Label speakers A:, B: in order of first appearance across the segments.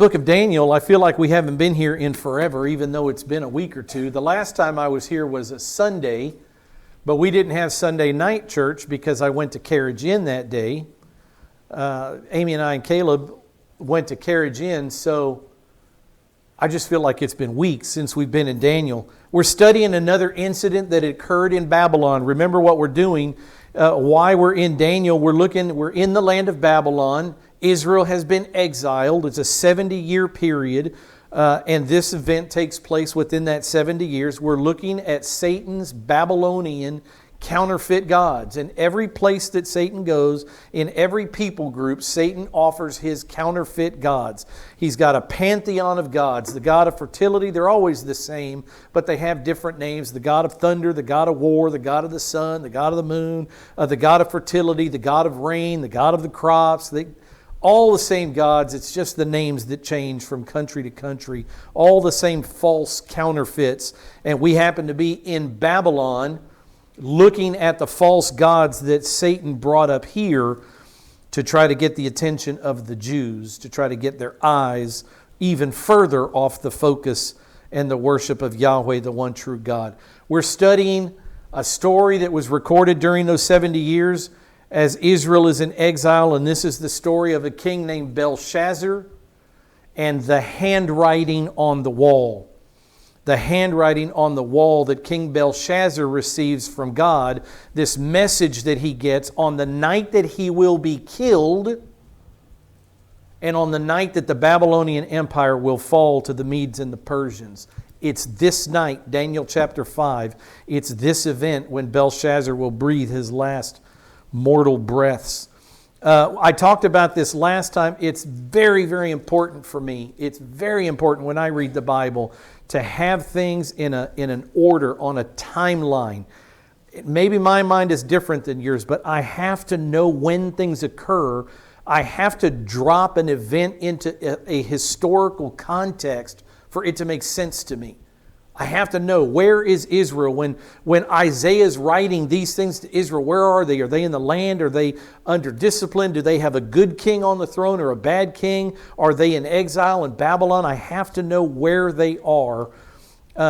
A: book of Daniel. I feel like we haven't been here in forever, even though it's been a week or two. The last time I was here was a Sunday, but we didn't have Sunday night church because I went to Carriage Inn that day. Amy and I and Caleb went to Carriage Inn, so I just feel like it's been weeks since we've been in Daniel. We're studying another incident that occurred in Babylon. Remember what we're doing, why we're in Daniel. We're in the land of Babylon. Israel has been exiled. It's a 70-year period, and this event takes place within that 70 years. We're looking at Satan's Babylonian counterfeit gods. In every place that Satan goes, in every people group, Satan offers his counterfeit gods. He's got a pantheon of gods. The god of fertility, they're always the same, but they have different names. The god of thunder, the god of war, the god of the sun, the god of the moon, the god of fertility, the god of rain, the god of the crops. All the same gods, it's just the names that change from country to country. All the same false counterfeits. And we happen to be in Babylon looking at the false gods that Satan brought up here to try to get the attention of the Jews, to try to get their eyes even further off the focus and the worship of Yahweh, the one true God. We're studying a story that was recorded during those 70 years as Israel is in exile, and this is the story of a king named Belshazzar and the handwriting on the wall. The handwriting on the wall that King Belshazzar receives from God, this message that he gets on the night that he will be killed and on the night that the Babylonian Empire will fall to the Medes and the Persians. It's this night, Daniel chapter 5, it's this event when Belshazzar will breathe his last mortal breaths. I talked about this last time. It's very, very important for me. It's very important when I read the Bible to have things in an order, on a timeline. Maybe my mind is different than yours, but I have to know when things occur. I have to drop an event into a historical context for it to make sense to me. I have to know, where is Israel? When Isaiah is writing these things to Israel, where are they? Are they in the land? Are they under discipline? Do they have a good king on the throne or a bad king? Are they in exile in Babylon? I have to know where they are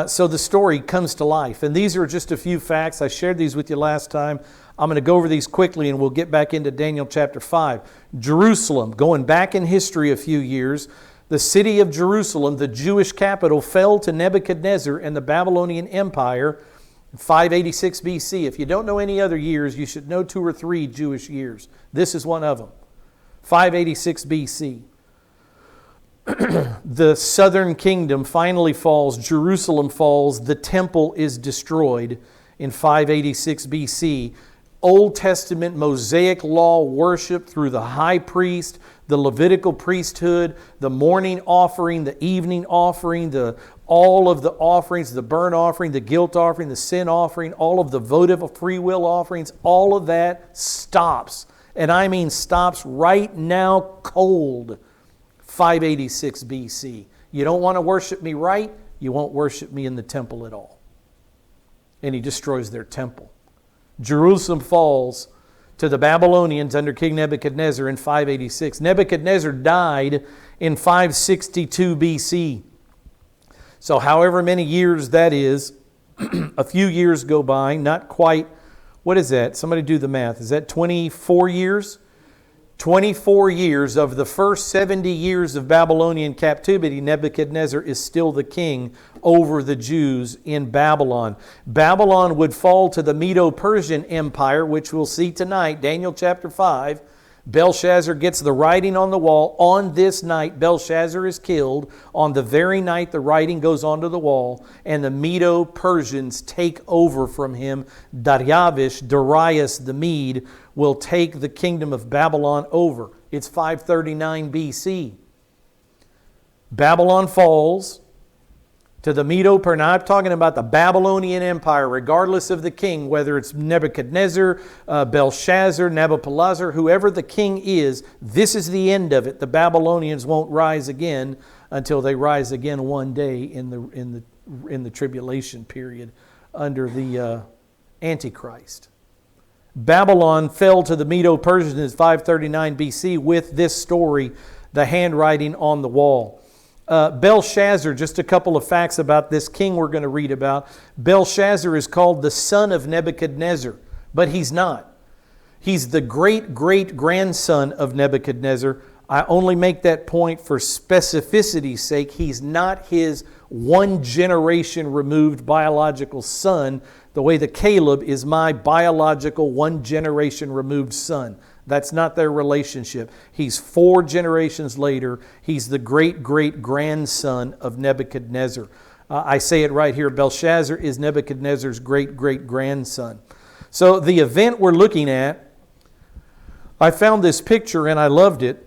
A: so the story comes to life. And these are just a few facts. I shared these with you last time. I'm going to go over these quickly and we'll get back into Daniel chapter 5. Jerusalem, going back in history a few years, the city of Jerusalem, the Jewish capital, fell to Nebuchadnezzar and the Babylonian Empire in 586 BC. If you don't know any other years, you should know 2 or 3 Jewish years. This is one of them. 586 BC. The southern kingdom finally falls. Jerusalem falls. The temple is destroyed in 586 BC. Old Testament Mosaic law worship through the high priest, the Levitical priesthood, the morning offering, the evening offering, all of the offerings, the burnt offering, the guilt offering, the sin offering, all of the votive free will offerings, all of that stops. And I mean stops right now cold. 586 BC. You don't want to worship me right, you won't worship me in the temple at all. And he destroys their temple. Jerusalem falls to the Babylonians under King Nebuchadnezzar in 586. Nebuchadnezzar died in 562 BC. So however many years that is, a few years go by, not quite, what is that? Somebody do the math. Is that 24 years? 24 years of the first 70 years of Babylonian captivity, Nebuchadnezzar is still the king over the Jews in Babylon. Babylon would fall to the Medo-Persian Empire, which we'll see tonight, Daniel chapter 5. Belshazzar gets the writing on the wall. On this night, Belshazzar is killed. On the very night the writing goes onto the wall, and the Medo-Persians take over from him. Darius the Mede, will take the kingdom of Babylon over. It's 539 BC. Babylon falls to the Medo-Persian. Now I'm talking about the Babylonian Empire, regardless of the king, whether it's Nebuchadnezzar, Belshazzar, Nabopolassar, whoever the king is, this is the end of it. The Babylonians won't rise again until they rise again one day in the tribulation period under the Antichrist. Babylon fell to the Medo-Persians in 539 BC with this story. the handwriting on the wall. Belshazzar, just a couple of facts about this king we're going to read about. Belshazzar is called the son of Nebuchadnezzar, but he's not. He's the great-great-grandson of Nebuchadnezzar. I only make that point for specificity's sake. He's not his one generation removed biological son, the way that Caleb is my biological one generation removed son. That's not their relationship. He's 4 generations later. He's the great-great-grandson of Nebuchadnezzar. I say it right here. Belshazzar is Nebuchadnezzar's great-great-grandson. So the event we're looking at, I found this picture and I loved it.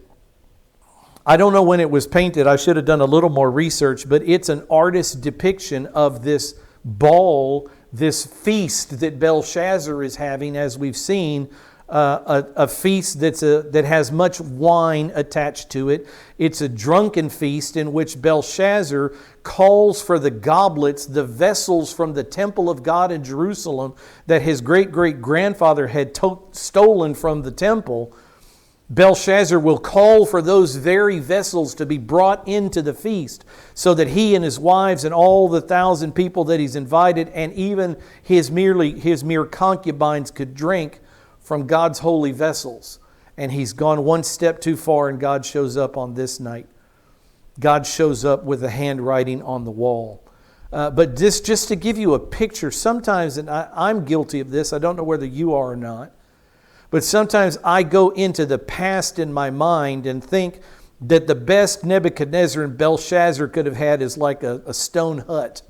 A: I don't know when it was painted. I should have done a little more research, but it's an artist's depiction of this ball, this feast that Belshazzar is having, as we've seen, a feast that has much wine attached to it. It's a drunken feast in which Belshazzar calls for the goblets, the vessels from the temple of God in Jerusalem that his great-great-grandfather had stolen from the temple. Belshazzar will call for those very vessels to be brought into the feast so that he and his wives and all the 1,000 people that he's invited and even his mere concubines could drink from God's holy vessels. And he's gone one step too far, and God shows up on this night. God shows up with the handwriting on the wall. But this, just to give you a picture, sometimes, and I'm guilty of this, I don't know whether you are or not, but sometimes I go into the past in my mind and think that the best Nebuchadnezzar and Belshazzar could have had is like a stone hut.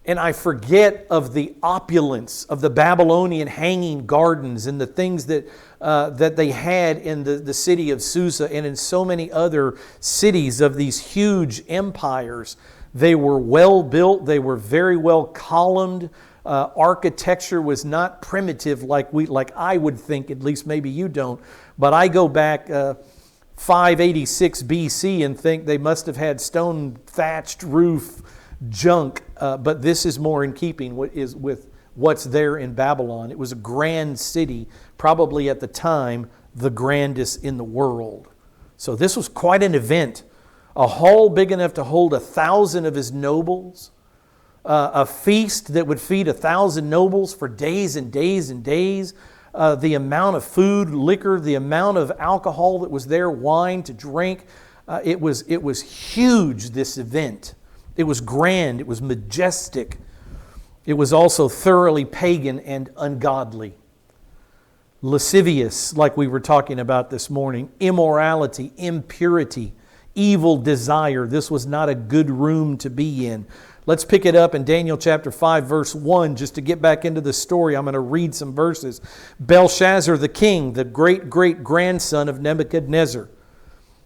A: And I forget of the opulence of the Babylonian hanging gardens and the things that they had in the city of Susa and in so many other cities of these huge empires. They were well built. They were very well columned. Architecture was not primitive like I would think, at least maybe you don't. But I go back 586 BC and think they must have had stone thatched roof junk. But this is more in keeping with what's there in Babylon. It was a grand city, probably at the time the grandest in the world. So this was quite an event. A hall big enough to hold 1,000 of his nobles. A feast that would feed 1,000 nobles for days and days and days. The amount of food, liquor, the amount of alcohol that was there, wine to drink. It was huge, this event. It was grand. It was majestic. It was also thoroughly pagan and ungodly. Lascivious, like we were talking about this morning. Immorality, impurity, evil desire. This was not a good room to be in. Let's pick it up in Daniel chapter 5, verse 1. Just to get back into the story, I'm going to read some verses. Belshazzar the king, the great-great-grandson of Nebuchadnezzar,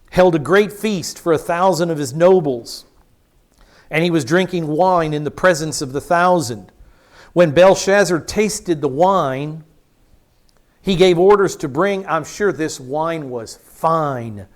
A: held a great feast for 1,000 of his nobles, and he was drinking wine in the presence of the 1,000. When Belshazzar tasted the wine, he gave orders to bring, I'm sure this wine was fine,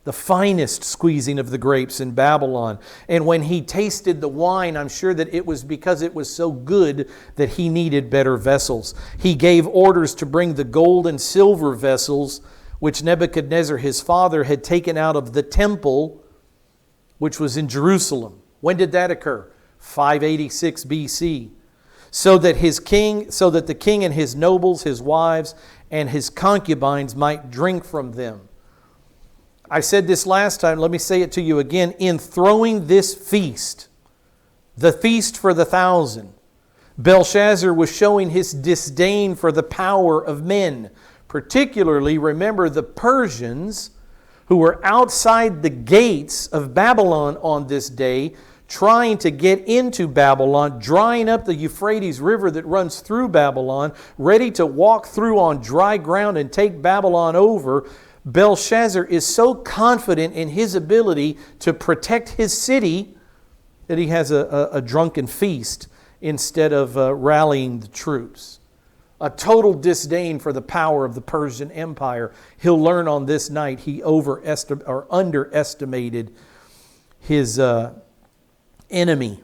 A: the finest squeezing of the grapes in Babylon. And when he tasted the wine, I'm sure that it was because it was so good that he needed better vessels. He gave orders to bring the gold and silver vessels which Nebuchadnezzar, his father, had taken out of the temple, which was in Jerusalem. When did that occur? 586 BC. So that the king and his nobles, his wives, and his concubines might drink from them. I said this last time, let me say it to you again. In throwing this feast, the feast for the 1,000, Belshazzar was showing his disdain for the power of men. Particularly, remember the Persians who were outside the gates of Babylon on this day, trying to get into Babylon, drying up the Euphrates River that runs through Babylon, ready to walk through on dry ground and take Babylon over. Belshazzar is so confident in his ability to protect his city that he has a drunken feast instead of rallying the troops. A total disdain for the power of the Persian Empire. He'll learn on this night he underestimated his enemy.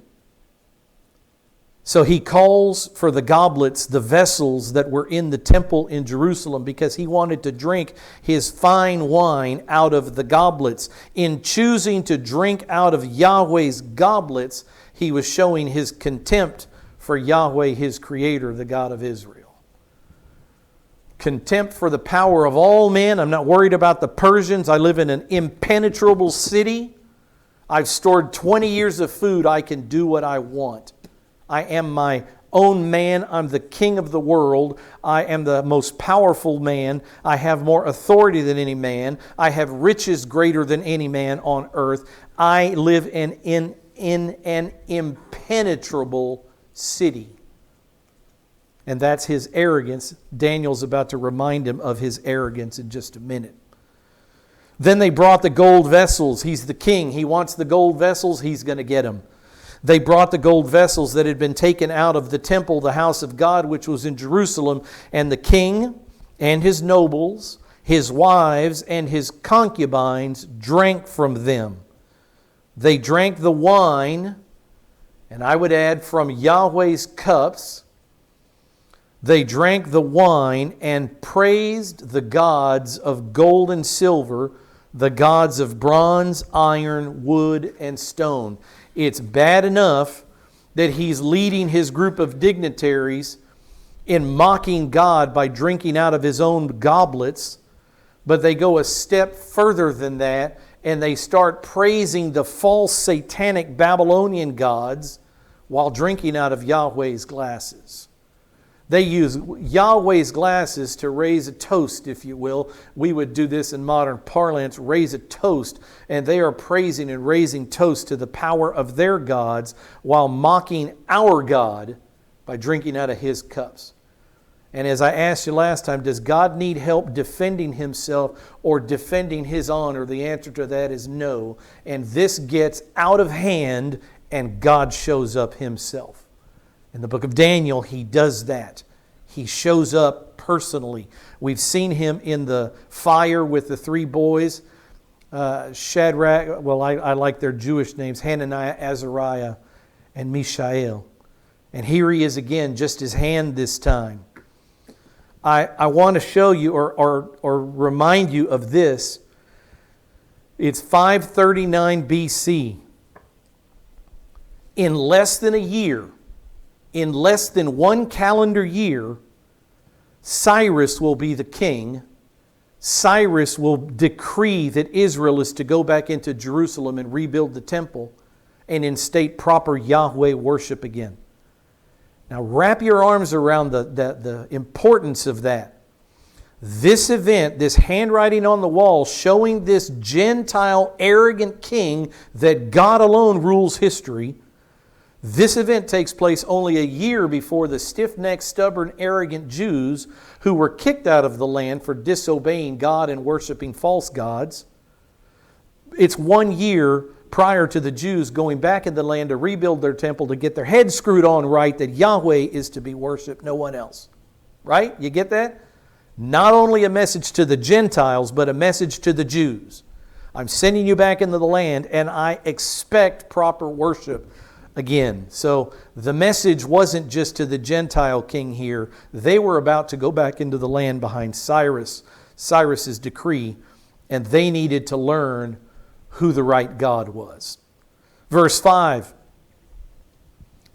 A: So he calls for the goblets, the vessels that were in the temple in Jerusalem, because he wanted to drink his fine wine out of the goblets. In choosing to drink out of Yahweh's goblets, he was showing his contempt for Yahweh, his Creator, the God of Israel. Contempt for the power of all men. I'm not worried about the Persians. I live in an impenetrable city. I've stored 20 years of food. I can do what I want. I am my own man. I'm the king of the world. I am the most powerful man. I have more authority than any man. I have riches greater than any man on earth. I live in an impenetrable city. And that's his arrogance. Daniel's about to remind him of his arrogance in just a minute. Then they brought the gold vessels. He's the king. He wants the gold vessels. He's going to get them. They brought the gold vessels that had been taken out of the temple, the house of God, which was in Jerusalem. And the king and his nobles, his wives, and his concubines drank from them. They drank the wine, and I would add from Yahweh's cups. They drank the wine and praised the gods of gold and silver, the gods of bronze, iron, wood, and stone. It's bad enough that he's leading his group of dignitaries in mocking God by drinking out of his own goblets, but they go a step further than that and they start praising the false satanic Babylonian gods while drinking out of Yahweh's glasses. They use Yahweh's glasses to raise a toast, if you will. We would do this in modern parlance, raise a toast. And they are praising and raising toast to the power of their gods while mocking our God by drinking out of His cups. And as I asked you last time, does God need help defending Himself or defending His honor? The answer to that is no. And this gets out of hand and God shows up Himself. In the book of Daniel, He does that. He shows up personally. We've seen Him in the fire with the three boys. Shadrach, well, I like their Jewish names, Hananiah, Azariah, and Mishael. And here He is again, just His hand this time. I want to show you or remind you of this. It's 539 BC. In less than a year, in less than one calendar year, Cyrus will be the king. Cyrus will decree that Israel is to go back into Jerusalem and rebuild the temple and instate proper Yahweh worship again. Now wrap your arms around the importance of that. This event, this handwriting on the wall showing this Gentile arrogant king that God alone rules history. This event takes place only a year before the stiff-necked, stubborn, arrogant Jews who were kicked out of the land for disobeying God and worshiping false gods. It's 1 year prior to the Jews going back in the land to rebuild their temple, to get their heads screwed on right, that Yahweh is to be worshipped, no one else. Right? You get that? Not only a message to the Gentiles, but a message to the Jews. I'm sending you back into the land, and I expect proper worship again. So the message wasn't just to the Gentile king here. They were about to go back into the land behind Cyrus's decree, and they needed to learn who the right God was. Verse 5.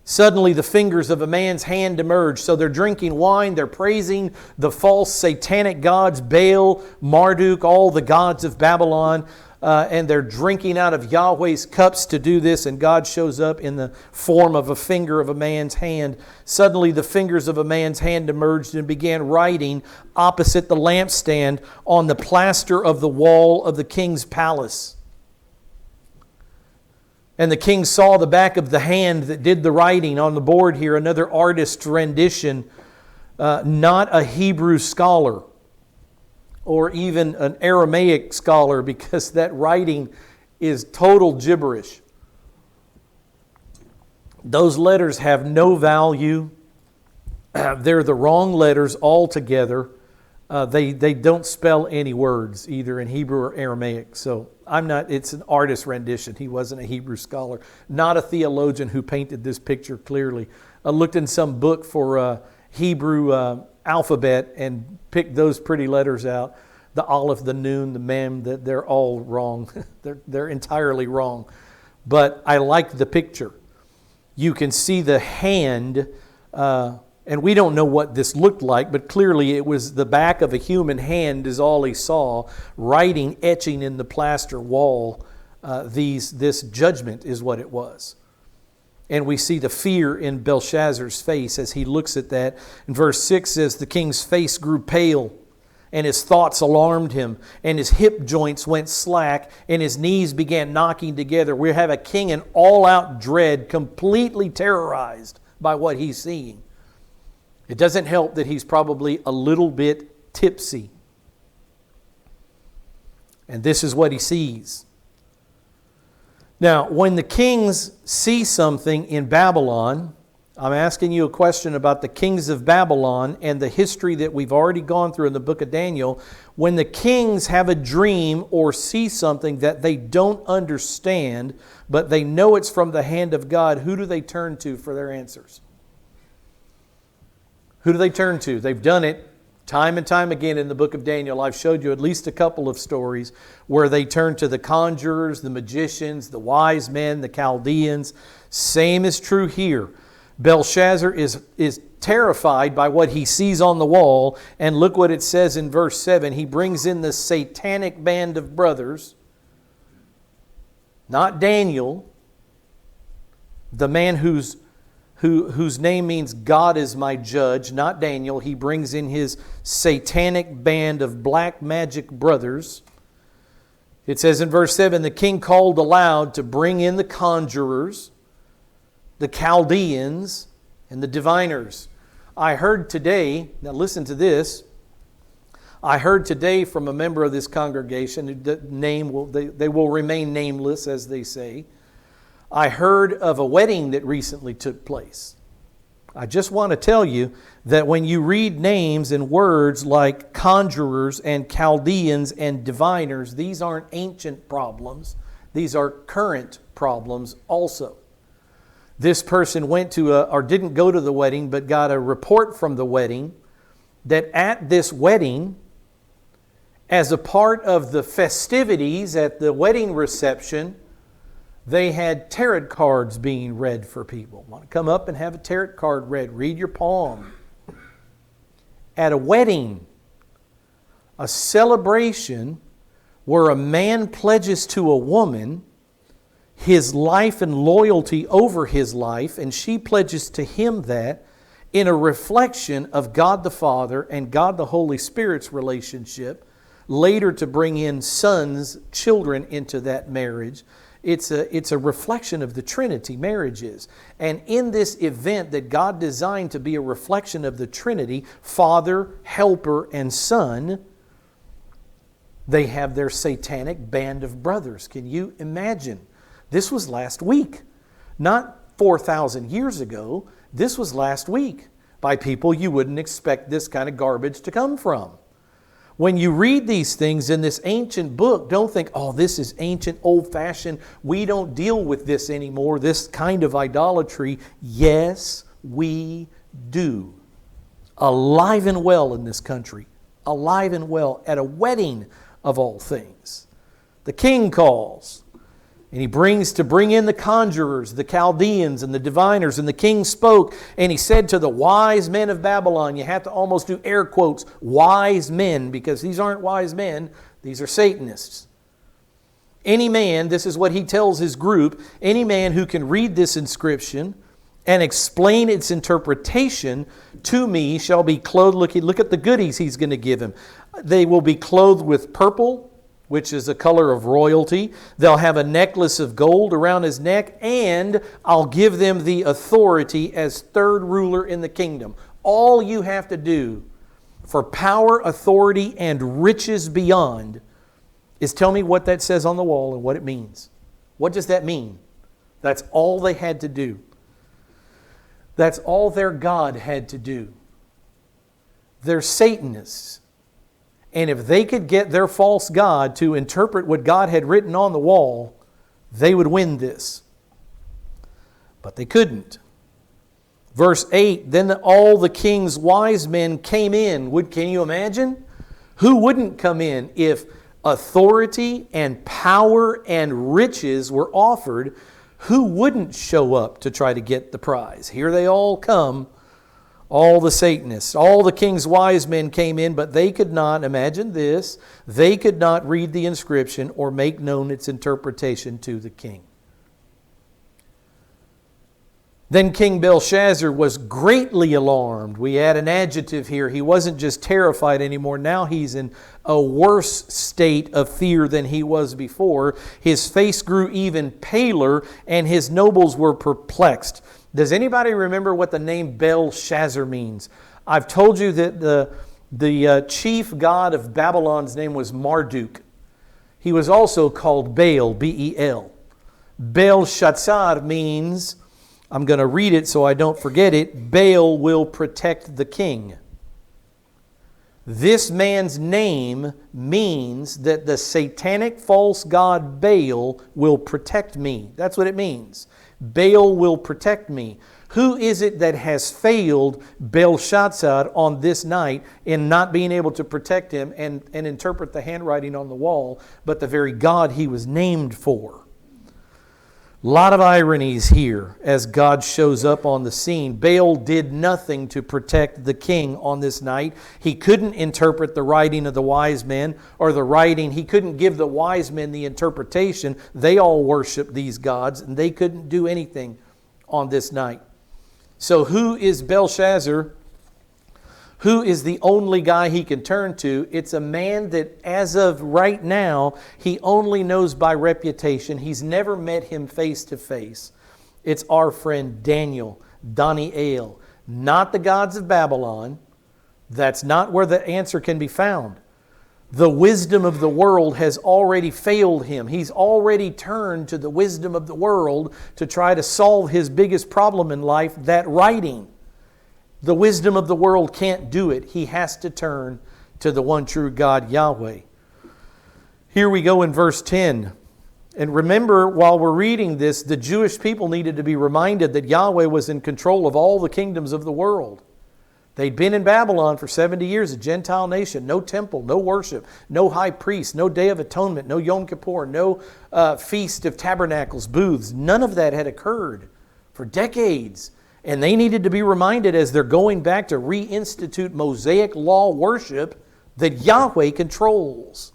A: Suddenly the fingers of a man's hand emerged. So they're drinking wine, they're praising the false satanic gods, Baal, Marduk, all the gods of Babylon. And they're drinking out of Yahweh's cups to do this, and God shows up in the form of a finger of a man's hand. Suddenly the fingers of a man's hand emerged and began writing opposite the lampstand on the plaster of the wall of the king's palace. And the king saw the back of the hand that did the writing on the board here, another artist's rendition, not a Hebrew scholar or even an Aramaic scholar, because that writing is total gibberish. Those letters have no value. They're the wrong letters altogether. They don't spell any words, either in Hebrew or Aramaic. So it's an artist rendition. He wasn't a Hebrew scholar, not a theologian who painted this picture clearly. I looked in some book for Hebrew alphabet and picked those pretty letters out. The Aleph, the Nun, the Mem, they're all wrong. they're entirely wrong. But I like the picture. You can see the hand, and we don't know what this looked like, but clearly it was the back of a human hand is all he saw, writing, etching in the plaster wall. This judgment is what it was. And we see the fear in Belshazzar's face as he looks at that. And verse 6 says, the king's face grew pale, and his thoughts alarmed him, and his hip joints went slack, and his knees began knocking together. We have a king in all-out dread, completely terrorized by what he's seeing. It doesn't help that he's probably a little bit tipsy. And this is what he sees. Now, when the kings see something in Babylon, I'm asking you a question about the kings of Babylon and the history that we've already gone through in the book of Daniel. When the kings have a dream or see something that they don't understand, but they know it's from the hand of God, who do they turn to for their answers? Who do they turn to? They've done it time and time again in the book of Daniel. I've showed you at least a couple of stories where they turn to the conjurers, the magicians, the wise men, the Chaldeans. Same is true here. Belshazzar is terrified by what he sees on the wall. And look what it says in verse 7. He brings in the satanic band of brothers. Not Daniel, the man whose name means God is my judge, not Daniel. He brings in his satanic band of black magic brothers. It says in verse 7, the king called aloud to bring in the conjurers, the Chaldeans, and the diviners. I heard today, now listen to this, I heard today from a member of this congregation, they will remain nameless as they say. I heard of a wedding that recently took place. I just want to tell you that when you read names and words like conjurers and Chaldeans and diviners, these aren't ancient problems. These are current problems also. This person went to or didn't go to the wedding, but got a report from the wedding that at this wedding, as a part of the festivities at the wedding reception, they had tarot cards being read for people. Want to come up and have a tarot card read? Read your palm. At a wedding, a celebration where a man pledges to a woman his life and loyalty over his life, and she pledges to him that in a reflection of God the Father and God the Holy Spirit's relationship, later to bring in sons, children into that marriage. It's a reflection of the Trinity, marriage is. And in this event that God designed to be a reflection of the Trinity, Father, Helper, and Son, they have their satanic band of brothers. Can you imagine? This was last week, not 4,000 years ago. This was last week by people you wouldn't expect this kind of garbage to come from. When you read these things in this ancient book, don't think, oh, this is ancient, old-fashioned. We don't deal with this anymore, this kind of idolatry. Yes, we do. Alive and well in this country. Alive and well at a wedding of all things. The king calls. And he bring in the conjurers, the Chaldeans, and the diviners. And the king spoke, and he said to the wise men of Babylon, you have to almost do air quotes, wise men, because these aren't wise men, these are Satanists. Any man, this is what he tells his group, any man who can read this inscription and explain its interpretation to me shall be clothed. Look at the goodies he's going to give him. They will be clothed with purple, which is a color of royalty. They'll have a necklace of gold around his neck, and I'll give them the authority as third ruler in the kingdom. All you have to do for power, authority, and riches beyond is tell me what that says on the wall and what it means. What does that mean? That's all they had to do. That's all their God had to do. They're Satanists. And if they could get their false god to interpret what God had written on the wall, they would win this. But they couldn't. Verse 8, then all the king's wise men came in. Can you imagine? Who wouldn't come in if authority and power and riches were offered? Who wouldn't show up to try to get the prize? Here they all come, all the Satanists. All the king's wise men came in, but they could not, imagine this, they could not read the inscription or make known its interpretation to the king. Then King Belshazzar was greatly alarmed. We add an adjective here. He wasn't just terrified anymore. Now he's in a worse state of fear than he was before. His face grew even paler, and his nobles were perplexed. Does anybody remember what the name Belshazzar means? I've told you that the chief god of Babylon's name was Marduk. He was also called Baal, B-E-L. Belshazzar means, I'm going to read it so I don't forget it, Baal will protect the king. This man's name means that the satanic false god Baal will protect me. That's what it means. Baal will protect me. Who is it that has failed Belshazzar on this night in not being able to protect him and interpret the handwriting on the wall, but the very God he was named for? A lot of ironies here as God shows up on the scene. Baal did nothing to protect the king on this night. He couldn't interpret the writing of the wise men or the writing. He couldn't give the wise men the interpretation. They all worshiped these gods and they couldn't do anything on this night. So who is Belshazzar? Who is the only guy he can turn to? It's a man that, as of right now, he only knows by reputation. He's never met him face to face. It's our friend Daniel, Daniel, not the gods of Babylon. That's not where the answer can be found. The wisdom of the world has already failed him. He's already turned to the wisdom of the world to try to solve his biggest problem in life, that writing. The wisdom of the world can't do it. He has to turn to the one true God, Yahweh. Here we go in verse 10. And remember, while we're reading this, the Jewish people needed to be reminded that Yahweh was in control of all the kingdoms of the world. They'd been in Babylon for 70 years, a Gentile nation, no temple, no worship, no high priest, no Day of Atonement, no Yom Kippur, no Feast of Tabernacles, booths. None of that had occurred for decades. And they needed to be reminded as they're going back to reinstitute Mosaic law worship that Yahweh controls.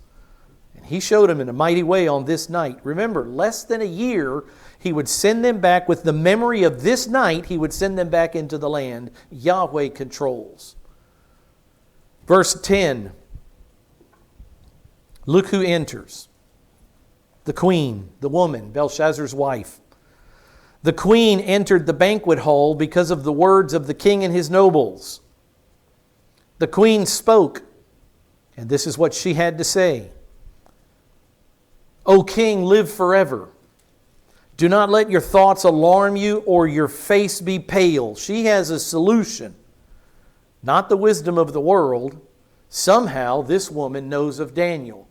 A: And He showed them in a mighty way on this night. Remember, less than a year, He would send them back with the memory of this night. He would send them back into the land. Yahweh controls. Verse 10. Look who enters. The queen, the woman, Belshazzar's wife. The queen entered the banquet hall because of the words of the king and his nobles. The queen spoke, and this is what she had to say. O king, live forever. Do not let your thoughts alarm you or your face be pale. She has a solution, not the wisdom of the world. Somehow this woman knows of Daniel.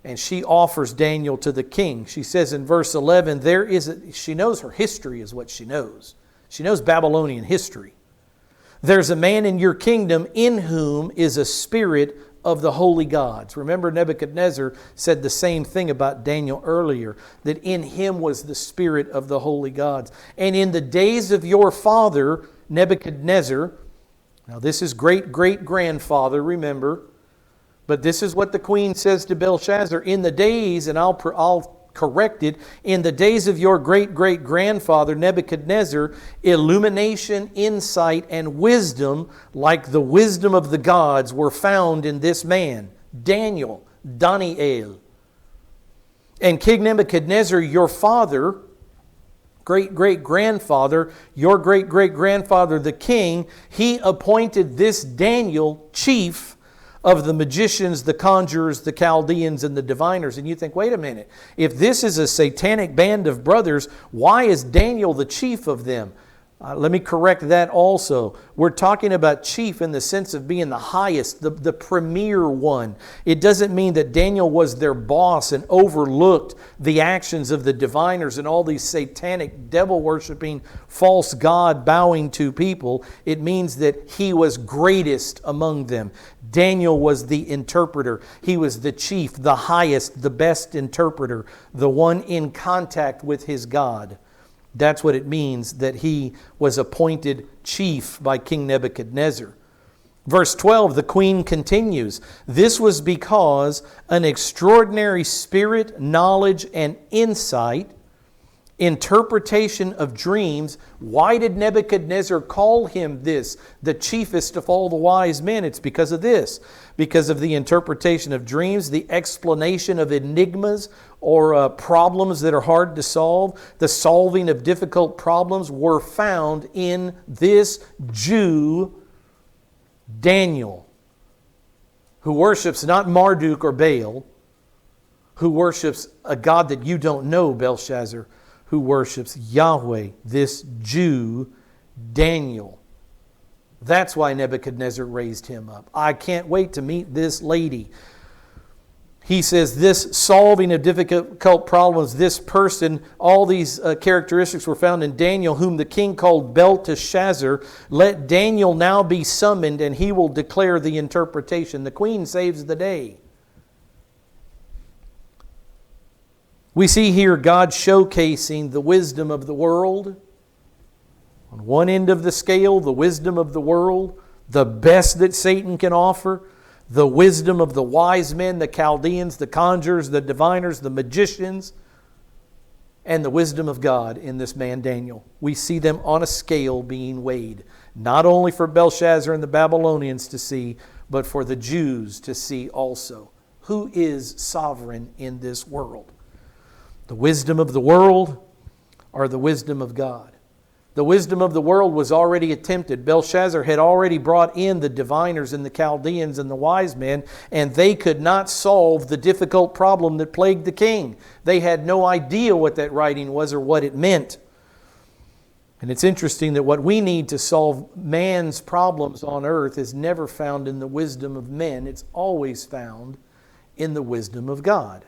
A: And she offers Daniel to the king. She says in verse 11, she knows her history is what she knows. She knows Babylonian history. There's a man in your kingdom in whom is a spirit of the holy gods. Remember, Nebuchadnezzar said the same thing about Daniel earlier, that in him was the spirit of the holy gods. And in the days of your father, Nebuchadnezzar, now this is great-great-grandfather, remember, but this is what the queen says to Belshazzar. In the days, and I'll correct it, in the days of your great-great-grandfather Nebuchadnezzar, illumination, insight, and wisdom, like the wisdom of the gods, were found in this man, Daniel. And King Nebuchadnezzar, your father, great-great-grandfather, your great-great-grandfather, the king, he appointed this Daniel chief of the magicians, the conjurers, the Chaldeans, and the diviners. And you think, wait a minute, if this is a satanic band of brothers, why is Daniel the chief of them? Let me correct that also. We're talking about chief in the sense of being the highest, the premier one. It doesn't mean that Daniel was their boss and overlooked the actions of the diviners and all these satanic, devil-worshiping, false god bowing to people. It means that he was greatest among them. Daniel was the interpreter. He was the chief, the highest, the best interpreter, the one in contact with his God. That's what it means that he was appointed chief by King Nebuchadnezzar. Verse 12, the queen continues, "This was because an extraordinary spirit, knowledge, and insight, interpretation of dreams." Why did Nebuchadnezzar call him this, the chiefest of all the wise men? It's because of this. Because of the interpretation of dreams, the explanation of enigmas or problems that are hard to solve, the solving of difficult problems were found in this Jew, Daniel, who worships not Marduk or Baal, who worships a God that you don't know, Belshazzar, who worships Yahweh, this Jew, Daniel. That's why Nebuchadnezzar raised him up. I can't wait to meet this lady. He says this solving of difficult problems, this person, all these characteristics were found in Daniel, whom the king called Belteshazzar. Let Daniel now be summoned, and he will declare the interpretation. The queen saves the day. We see here God showcasing the wisdom of the world. On one end of the scale, the wisdom of the world, the best that Satan can offer, the wisdom of the wise men, the Chaldeans, the conjurers, the diviners, the magicians, and the wisdom of God in this man Daniel. We see them on a scale being weighed, not only for Belshazzar and the Babylonians to see, but for the Jews to see also. Who is sovereign in this world? The wisdom of the world or the wisdom of God? The wisdom of the world was already attempted. Belshazzar had already brought in the diviners and the Chaldeans and the wise men, and they could not solve the difficult problem that plagued the king. They had no idea what that writing was or what it meant. And it's interesting that what we need to solve man's problems on earth is never found in the wisdom of men. It's always found in the wisdom of God.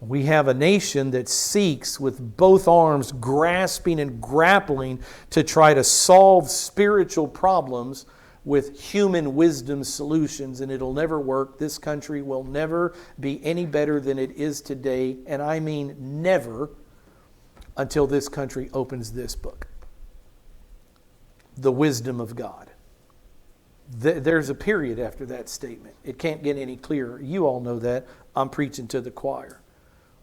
A: We have a nation that seeks with both arms, grasping and grappling to try to solve spiritual problems with human wisdom solutions, and it'll never work. This country will never be any better than it is today, and I mean never, until this country opens this book. The wisdom of God. There's a period after that statement. It can't get any clearer. You all know that. I'm preaching to the choir.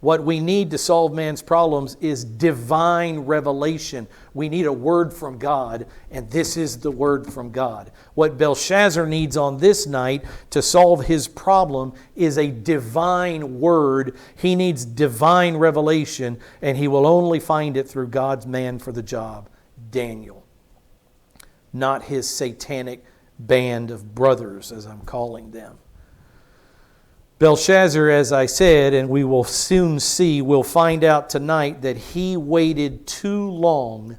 A: What we need to solve man's problems is divine revelation. We need a word from God, and this is the word from God. What Belshazzar needs on this night to solve his problem is a divine word. He needs divine revelation, and he will only find it through God's man for the job, Daniel. Not his satanic band of brothers, as I'm calling them. Belshazzar, as I said, and we will soon see, we'll find out tonight that he waited too long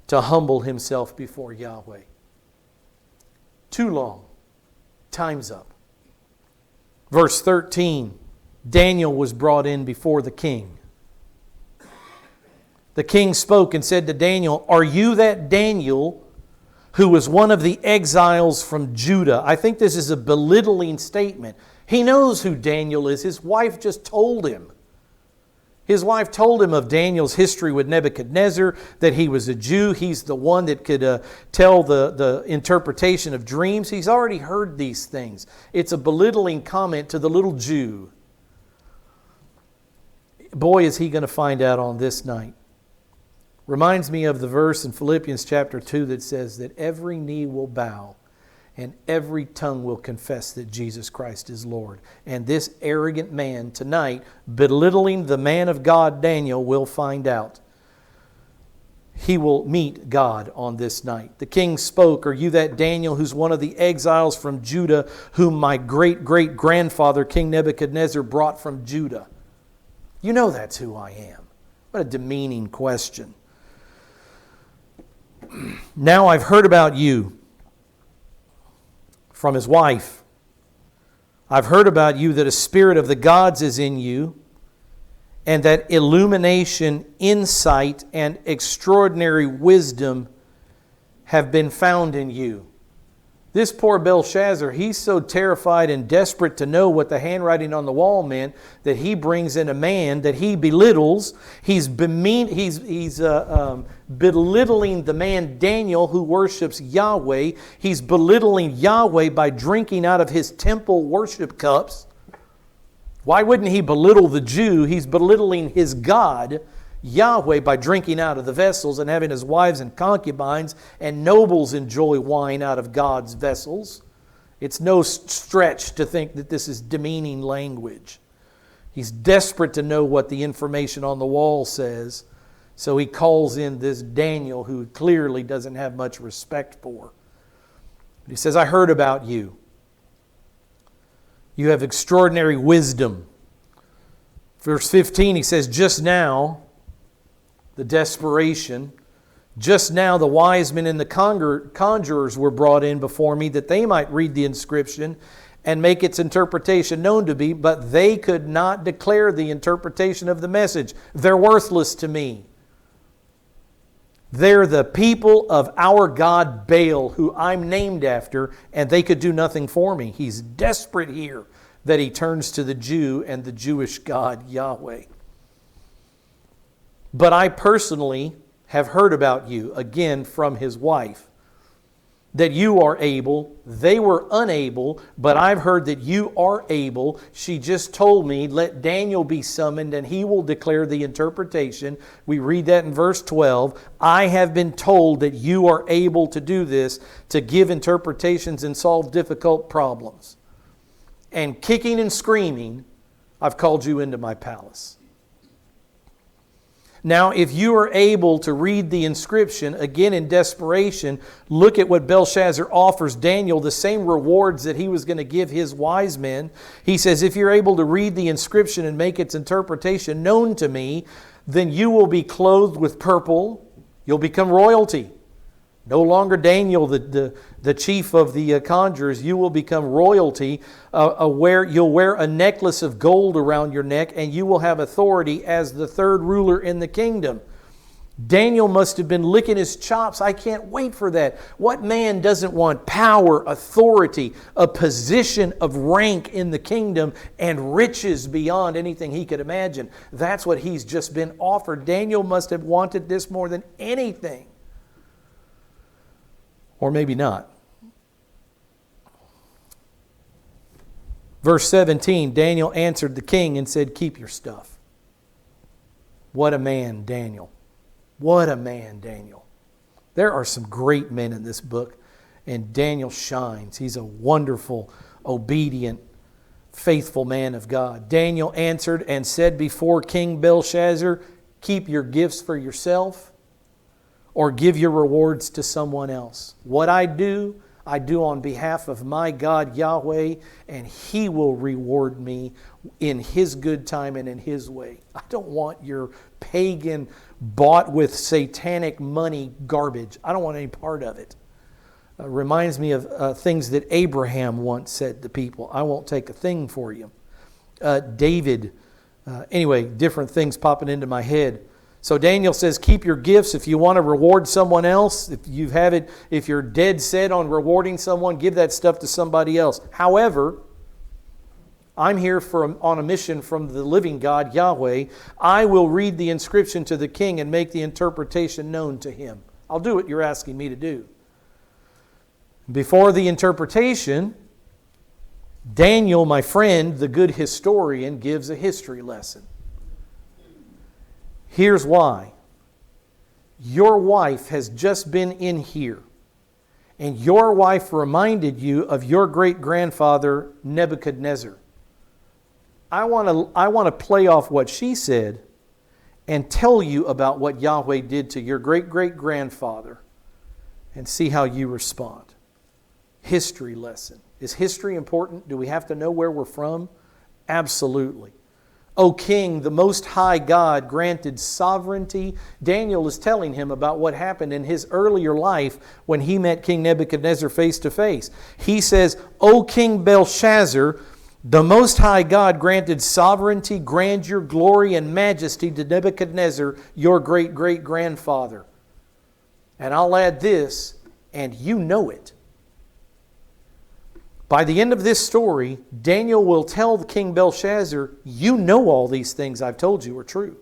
A: to humble himself before Yahweh. Too long. Time's up. Verse 13, Daniel was brought in before the king. The king spoke and said to Daniel, "Are you that Daniel who was one of the exiles from Judah?" I think this is a belittling statement. He knows who Daniel is. His wife just told him. His wife told him of Daniel's history with Nebuchadnezzar, that he was a Jew. He's the one that could tell the interpretation of dreams. He's already heard these things. It's a belittling comment to the little Jew. Boy, is he going to find out on this night. Reminds me of the verse in Philippians chapter 2 that says that every knee will bow and every tongue will confess that Jesus Christ is Lord. And this arrogant man tonight, belittling the man of God, Daniel, will find out. He will meet God on this night. The king spoke, "Are you that Daniel who's one of the exiles from Judah, whom my great-great-grandfather, King Nebuchadnezzar, brought from Judah?" You know that's who I am. What a demeaning question. Now I've heard about you from his wife. I've heard about you that a spirit of the gods is in you, and that illumination, insight, and extraordinary wisdom have been found in you. This poor Belshazzar, he's so terrified and desperate to know what the handwriting on the wall meant that he brings in a man that he belittles. He's belittling the man Daniel who worships Yahweh. He's belittling Yahweh by drinking out of his temple worship cups. Why wouldn't he belittle the Jew? He's belittling his God, Yahweh, by drinking out of the vessels and having his wives and concubines and nobles enjoy wine out of God's vessels. It's no stretch to think that this is demeaning language. He's desperate to know what the information on the wall says, so he calls in this Daniel who clearly doesn't have much respect for. He says, I heard about you. You have extraordinary wisdom. Verse 15, he says, just now, the desperation. Just now the wise men and the conjurers were brought in before me that they might read the inscription and make its interpretation known to me, but they could not declare the interpretation of the message. They're worthless to me. They're the people of our God Baal, who I'm named after, and they could do nothing for me. He's desperate here that he turns to the Jew and the Jewish God Yahweh. But I personally have heard about you, again from his wife, that you are able. They were unable, but I've heard that you are able. She just told me, let Daniel be summoned and he will declare the interpretation. We read that in verse 12. I have been told that you are able to do this, to give interpretations and solve difficult problems. And kicking and screaming, I've called you into my palace. Now, if you are able to read the inscription, again in desperation, look at what Belshazzar offers Daniel, the same rewards that he was going to give his wise men. He says, if you're able to read the inscription and make its interpretation known to me, then you will be clothed with purple. You'll become royalty. No longer Daniel, the chief of the conjurers. You will become royalty. You'll wear a necklace of gold around your neck, and you will have authority as the third ruler in the kingdom. Daniel must have been licking his chops. I can't wait for that. What man doesn't want power, authority, a position of rank in the kingdom, and riches beyond anything he could imagine? That's what he's just been offered. Daniel must have wanted this more than anything. Or maybe not. Verse 17, Daniel answered the king and said, keep your stuff. What a man, Daniel. What a man, Daniel. There are some great men in this book, and Daniel shines. He's a wonderful, obedient, faithful man of God. Daniel answered and said before King Belshazzar, keep your gifts for yourself, or give your rewards to someone else. What I do on behalf of my God Yahweh, and He will reward me in His good time and in His way. I don't want your pagan, bought with satanic money garbage. I don't want any part of it. Reminds me of things that Abraham once said to people. I won't take a thing for you. David. Anyway, different things popping into my head. So Daniel says, keep your gifts. If you want to reward someone else, if you're dead set on rewarding someone, give that stuff to somebody else. However, I'm here on a mission from the living God, Yahweh. I will read the inscription to the king and make the interpretation known to him. I'll do what you're asking me to do. Before the interpretation, Daniel, my friend, the good historian, gives a history lesson. Here's why. Your wife has just been in here, and your wife reminded you of your great-grandfather Nebuchadnezzar. I want to play off what she said and tell you about what Yahweh did to your great-great-grandfather and see how you respond. History lesson. Is history important? Do we have to know where we're from? Absolutely. O king, the Most High God granted sovereignty. Daniel is telling him about what happened in his earlier life when he met King Nebuchadnezzar face to face. He says, O King Belshazzar, the Most High God granted sovereignty, grandeur, glory, and majesty to Nebuchadnezzar, your great-great-grandfather. And I'll add this, and you know it. By the end of this story, Daniel will tell King Belshazzar, you know all these things I've told you are true.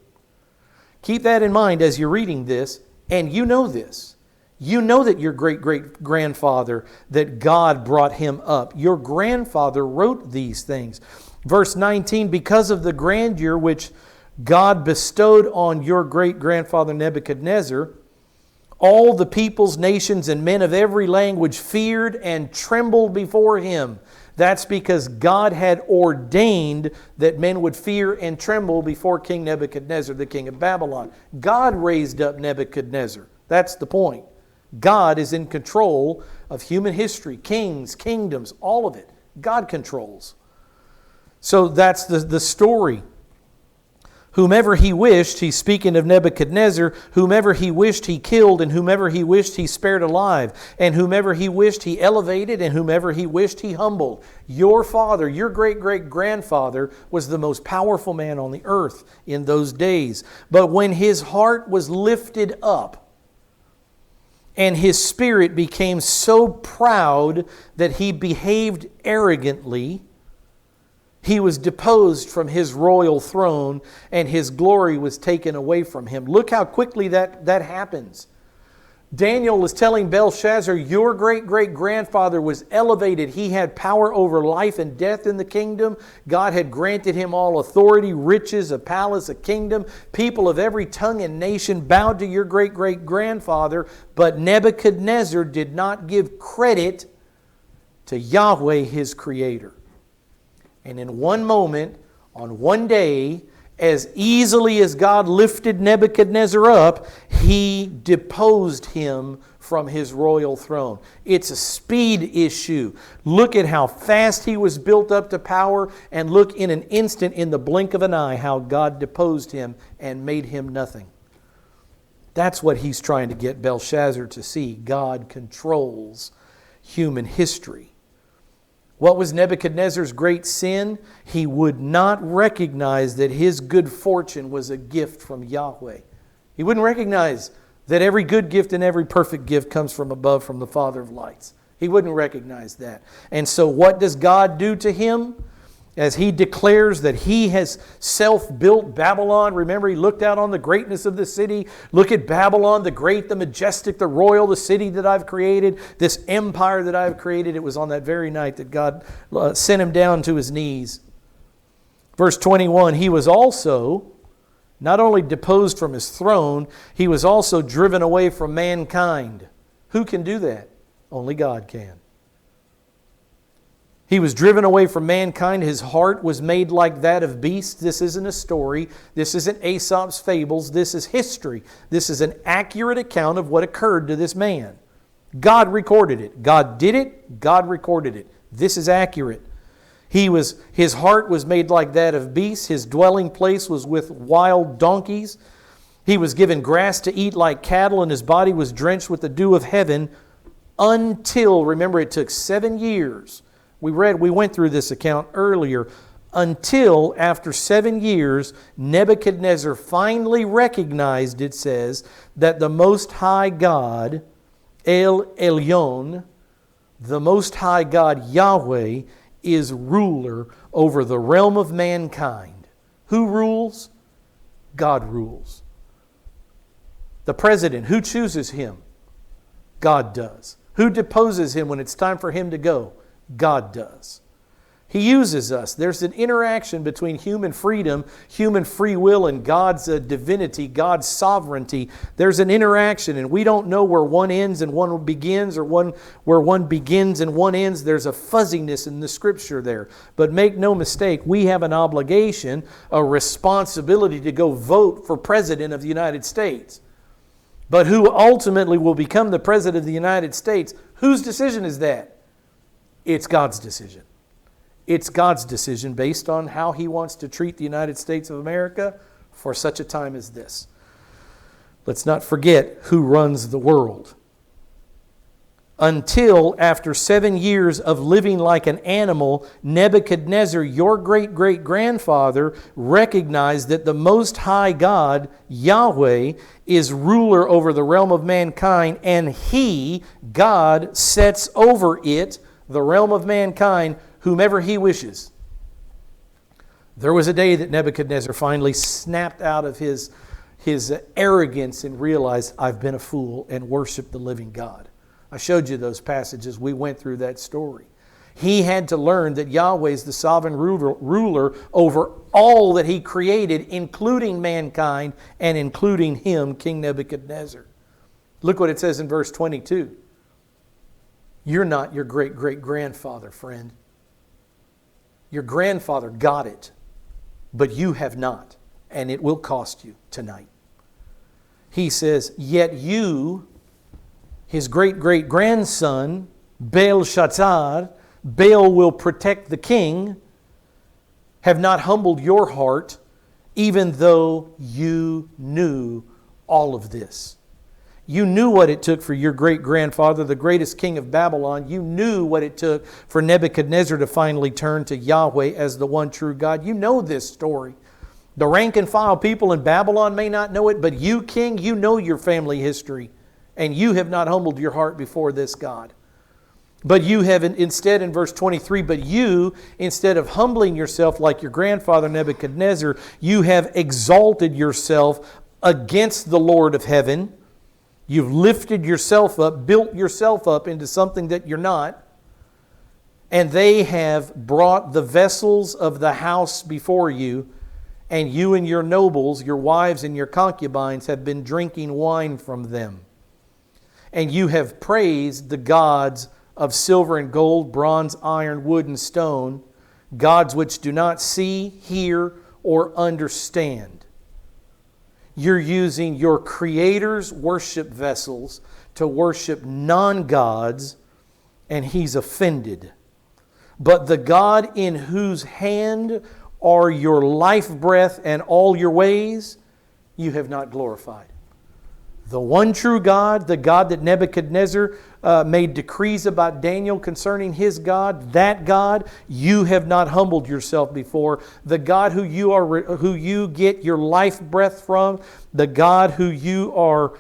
A: Keep that in mind as you're reading this, and you know this. You know that your great-great-grandfather, that God brought him up. Your grandfather wrote these things. Verse 19, because of the grandeur which God bestowed on your great-grandfather Nebuchadnezzar, all the peoples, nations, and men of every language feared and trembled before him. That's because God had ordained that men would fear and tremble before King Nebuchadnezzar, the king of Babylon. God raised up Nebuchadnezzar. That's the point. God is in control of human history, kings, kingdoms, all of it. God controls. So that's the story. Whomever he wished, he's speaking of Nebuchadnezzar, whomever he wished he killed, and whomever he wished he spared alive, and whomever he wished he elevated, and whomever he wished he humbled. Your father, your great-great-grandfather, was the most powerful man on the earth in those days. But when his heart was lifted up, and his spirit became so proud that he behaved arrogantly, he was deposed from his royal throne, and his glory was taken away from him. Look how quickly that happens. Daniel is telling Belshazzar, your great-great-grandfather was elevated. He had power over life and death in the kingdom. God had granted him all authority, riches, a palace, a kingdom. People of every tongue and nation bowed to your great-great-grandfather. But Nebuchadnezzar did not give credit to Yahweh, his creator. And in one moment, on one day, as easily as God lifted Nebuchadnezzar up, he deposed him from his royal throne. It's a speed issue. Look at how fast he was built up to power, and look in an instant, in the blink of an eye, how God deposed him and made him nothing. That's what he's trying to get Belshazzar to see. God controls human history. What was Nebuchadnezzar's great sin? He would not recognize that his good fortune was a gift from Yahweh. He wouldn't recognize that every good gift and every perfect gift comes from above, from the Father of lights. He wouldn't recognize that. And so what does God do to him? As he declares that he has self-built Babylon. Remember, he looked out on the greatness of the city. Look at Babylon, the great, the majestic, the royal, the city that I've created, this empire that I've created. It was on that very night that God sent him down to his knees. Verse 21, he was also not only deposed from his throne, he was also driven away from mankind. Who can do that? Only God can. He was driven away from mankind. His heart was made like that of beasts. This isn't a story. This isn't Aesop's fables. This is history. This is an accurate account of what occurred to this man. God recorded it. God did it. God recorded it. This is accurate. His heart was made like that of beasts. His dwelling place was with wild donkeys. He was given grass to eat like cattle, and his body was drenched with the dew of heaven until, remember, it took 7 years. We went through this account earlier. Until after 7 years, Nebuchadnezzar finally recognized, it says, that the Most High God, El Elyon, the Most High God, Yahweh, is ruler over the realm of mankind. Who rules? God rules. The president, who chooses him? God does. Who deposes him when it's time for him to go? God does. He uses us. There's an interaction between human freedom, human free will, and God's divinity, God's sovereignty. There's an interaction, and we don't know where one ends and one begins, or where one begins and one ends. There's a fuzziness in the Scripture there. But make no mistake, we have an obligation, a responsibility to go vote for President of the United States. But who ultimately will become the President of the United States, whose decision is that? It's God's decision. It's God's decision based on how He wants to treat the United States of America for such a time as this. Let's not forget who runs the world. Until after 7 years of living like an animal, Nebuchadnezzar, your great-great-grandfather, recognized that the Most High God, Yahweh, is ruler over the realm of mankind, and He, God, sets over it, the realm of mankind, whomever He wishes. There was a day that Nebuchadnezzar finally snapped out of his arrogance and realized, I've been a fool, and worshiped the living God. I showed you those passages. We went through that story. He had to learn that Yahweh is the sovereign ruler over all that He created, including mankind and including him, King Nebuchadnezzar. Look what it says in verse 22. You're not your great-great-grandfather, friend. Your grandfather got it, but you have not, and it will cost you tonight. He says, yet you, his great-great-grandson, Belshazzar, Baal will protect the king, have not humbled your heart, even though you knew all of this. You knew what it took for your great-grandfather, the greatest king of Babylon. You knew what it took for Nebuchadnezzar to finally turn to Yahweh as the one true God. You know this story. The rank and file people in Babylon may not know it, but you, king, you know your family history. And you have not humbled your heart before this God. But you have instead, in verse 23, but you, instead of humbling yourself like your grandfather Nebuchadnezzar, you have exalted yourself against the Lord of heaven. You've lifted yourself up, built yourself up into something that you're not. And they have brought the vessels of the house before you, and you and your nobles, your wives and your concubines, have been drinking wine from them. And you have praised the gods of silver and gold, bronze, iron, wood, and stone, gods which do not see, hear, or understand. You're using your Creator's worship vessels to worship non-gods, and He's offended. But the God in whose hand are your life breath and all your ways, you have not glorified. The one true God, the God that Nebuchadnezzar made decrees about Daniel concerning his God, that God you have not humbled yourself before. The God who you get your life breath from, the God who you are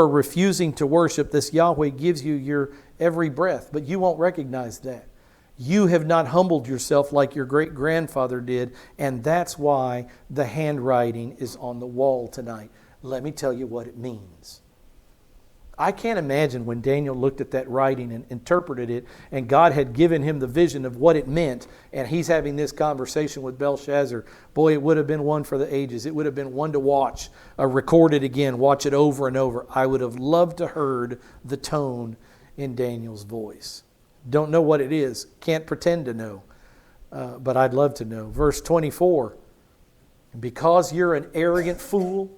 A: refusing to worship. This Yahweh gives you your every breath, but you won't recognize that. You have not humbled yourself like your great-grandfather did, and that's why the handwriting is on the wall tonight. Let me tell you what it means. I can't imagine when Daniel looked at that writing and interpreted it, and God had given him the vision of what it meant, and he's having this conversation with Belshazzar. Boy, it would have been one for the ages. It would have been one to watch, record it again, watch it over and over. I would have loved to heard the tone in Daniel's voice. Don't know what it is. Can't pretend to know. But I'd love to know. Verse 24. Because you're an arrogant fool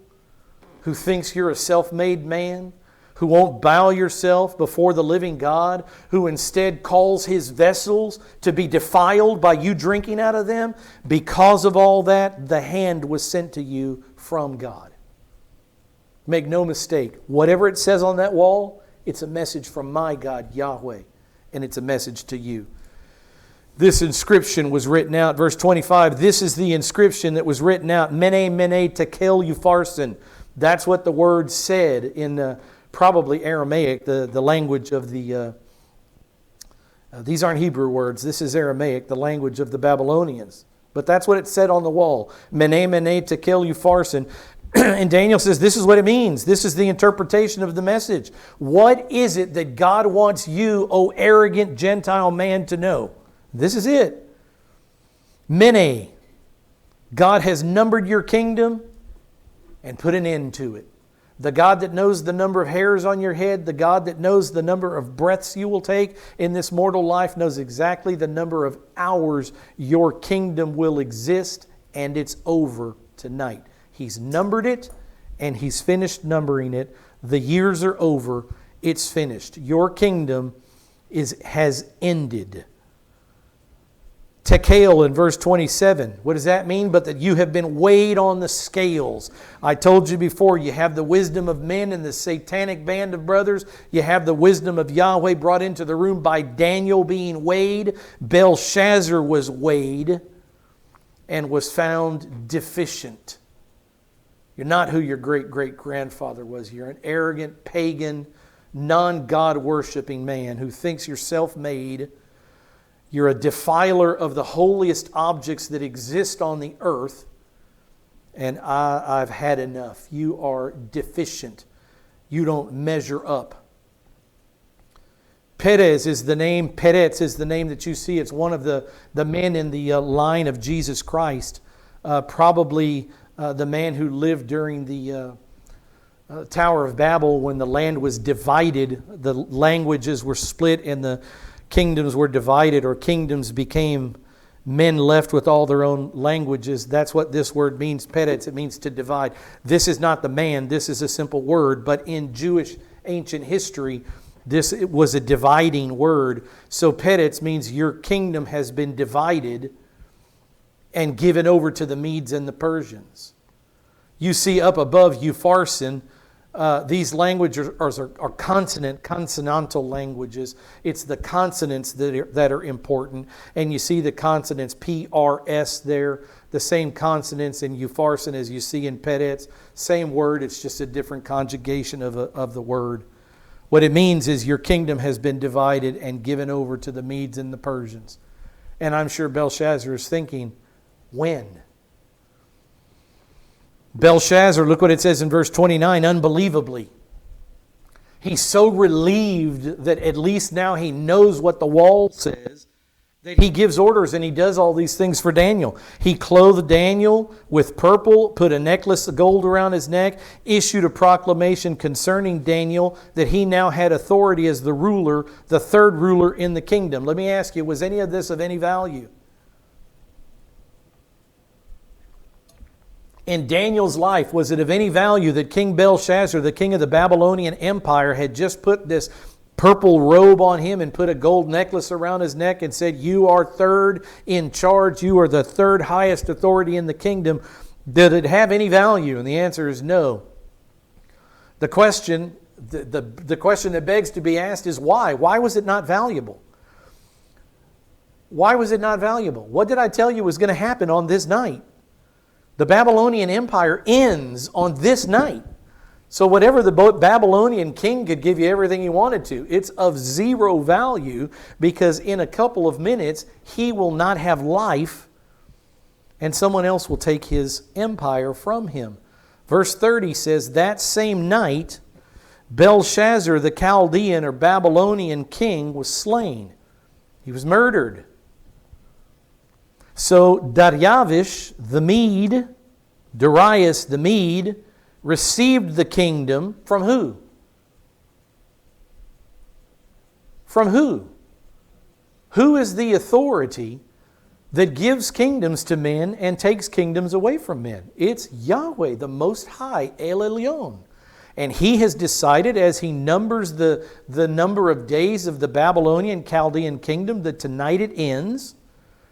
A: who thinks you're a self-made man, who won't bow yourself before the living God, who instead calls His vessels to be defiled by you drinking out of them, because of all that, the hand was sent to you from God. Make no mistake. Whatever it says on that wall, it's a message from my God, Yahweh. And it's a message to you. This inscription was written out, verse 25, this is the inscription that was written out, Mene, Mene, Tekel, Upharsin. That's what the word said in probably Aramaic, the language of the, these aren't Hebrew words, this is Aramaic, the language of the Babylonians. But that's what it said on the wall, Mene, Mene, Tekel, Upharsin. And Daniel says, this is what it means. This is the interpretation of the message. What is it that God wants you, O arrogant Gentile man, to know? This is it. Mene. God has numbered your kingdom and put an end to it. The God that knows the number of hairs on your head, the God that knows the number of breaths you will take in this mortal life, knows exactly the number of hours your kingdom will exist, and it's over tonight. He's numbered it, and He's finished numbering it. The years are over. It's finished. Your kingdom has ended. Tekel in verse 27. What does that mean? But that you have been weighed on the scales. I told you before, you have the wisdom of men and the satanic band of brothers. You have the wisdom of Yahweh brought into the room by Daniel being weighed. Belshazzar was weighed and was found deficient. You're not who your great-great-grandfather was. You're an arrogant, pagan, non-God worshiping man who thinks you're self-made. You're a defiler of the holiest objects that exist on the earth. And I've had enough. You are deficient. You don't measure up. Peretz is the name that you see. It's one of the men in the line of Jesus Christ. Probably the man who lived during the Tower of Babel when the land was divided. The languages were split and the kingdoms were divided, or kingdoms became men left with all their own languages. That's what this word means, Peretz. It means to divide. This is not the man. This is a simple word. But in Jewish ancient history, this was a dividing word. So Peretz means your kingdom has been divided and given over to the Medes and the Persians. You see up above Upharsin, these languages are consonantal languages. It's the consonants that are important. And you see the consonants P-R-S there, the same consonants in Upharsin as you see in Peretz. Same word, it's just a different conjugation of the word. What it means is your kingdom has been divided and given over to the Medes and the Persians. And I'm sure Belshazzar is thinking, when? Belshazzar, look what it says in verse 29, unbelievably. He's so relieved that at least now he knows what the wall says, that he gives orders and he does all these things for Daniel. He clothed Daniel with purple, put a necklace of gold around his neck, issued a proclamation concerning Daniel that he now had authority as the ruler, the third ruler in the kingdom. Let me ask you, was any of this of any value? In Daniel's life, was it of any value that King Belshazzar, the king of the Babylonian Empire, had just put this purple robe on him and put a gold necklace around his neck and said, you are third in charge, you are the third highest authority in the kingdom? Did it have any value? And the answer is no. The question that begs to be asked is why? Why was it not valuable? Why was it not valuable? What did I tell you was going to happen on this night? The Babylonian Empire ends on this night. So whatever the Babylonian king could give you everything he wanted to, it's of zero value because in a couple of minutes he will not have life and someone else will take his empire from him. Verse 30 says, that same night Belshazzar the Chaldean or Babylonian king was slain. He was murdered. So Darius the Mede, Darius the Mede, received the kingdom from who? From who? Who is the authority that gives kingdoms to men and takes kingdoms away from men? It's Yahweh, the Most High, El Elyon. And He has decided, as He numbers the number of days of the Babylonian Chaldean kingdom, that tonight it ends,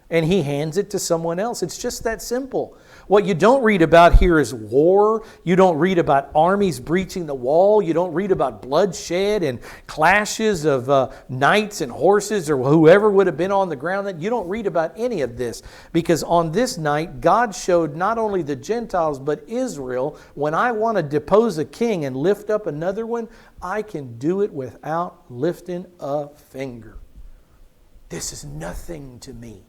A: and He hands it to someone else. It's just that simple. What you don't read about here is war. You don't read about armies breaching the wall. You don't read about bloodshed and clashes of knights and horses or whoever would have been on the ground. You don't read about any of this because on this night, God showed not only the Gentiles but Israel, when I want to depose a king and lift up another one, I can do it without lifting a finger. This is nothing to me.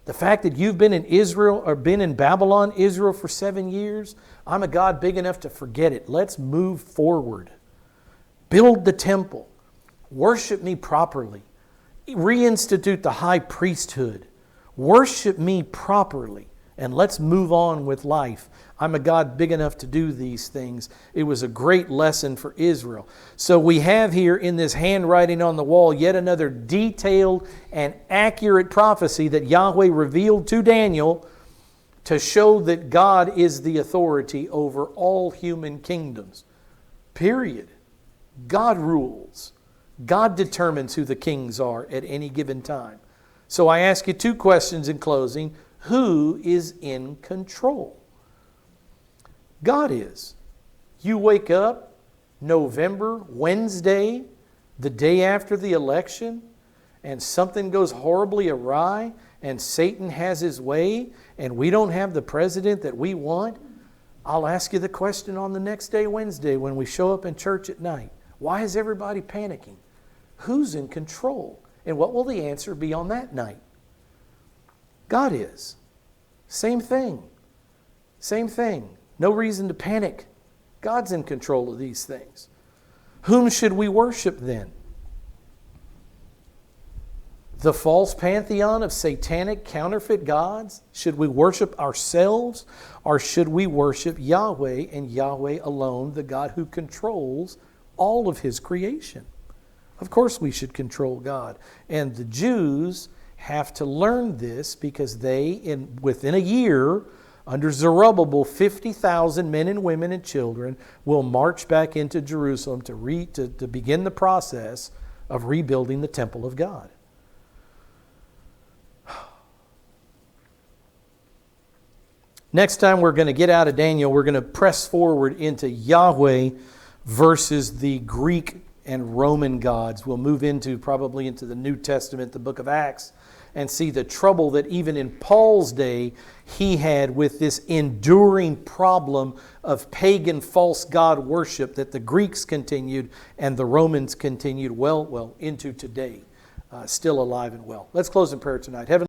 A: The fact that you've been in Israel or been in Babylon, Israel for 7 years, I'm a God big enough to forget it. Let's move forward. Build the temple. Worship me properly. Reinstitute the high priesthood. Worship me properly. And let's move on with life. I'm a God big enough to do these things. It was a great lesson for Israel. So we have here in this handwriting on the wall yet another detailed and accurate prophecy that Yahweh revealed to Daniel to show that God is the authority over all human kingdoms. Period. God rules. God determines who the kings are at any given time. So I ask you two questions in closing. Who is in control? God is. You wake up November, Wednesday, the day after the election, and something goes horribly awry, and Satan has his way, and we don't have the president that we want. I'll ask you the question on the next day, Wednesday, when we show up in church at night. Why is everybody panicking? Who's in control? And what will the answer be on that night? God is. Same thing. Same thing. No reason to panic. God's in control of these things. Whom should we worship then? The false pantheon of satanic counterfeit gods? Should we worship ourselves, or should we worship Yahweh and Yahweh alone, the God who controls all of His creation? Of course we should control God. And the Jews have to learn this because within a year, under Zerubbabel, 50,000 men and women and children will march back into Jerusalem to begin the process of rebuilding the temple of God. Next time we're going to get out of Daniel, we're going to press forward into Yahweh versus the Greek and Roman gods. We'll move probably into the New Testament, the book of Acts, and see the trouble that even in Paul's day he had with this enduring problem of pagan false god worship that the Greeks continued and the Romans continued well into today. Still alive and well. Let's close in prayer tonight. Heavenly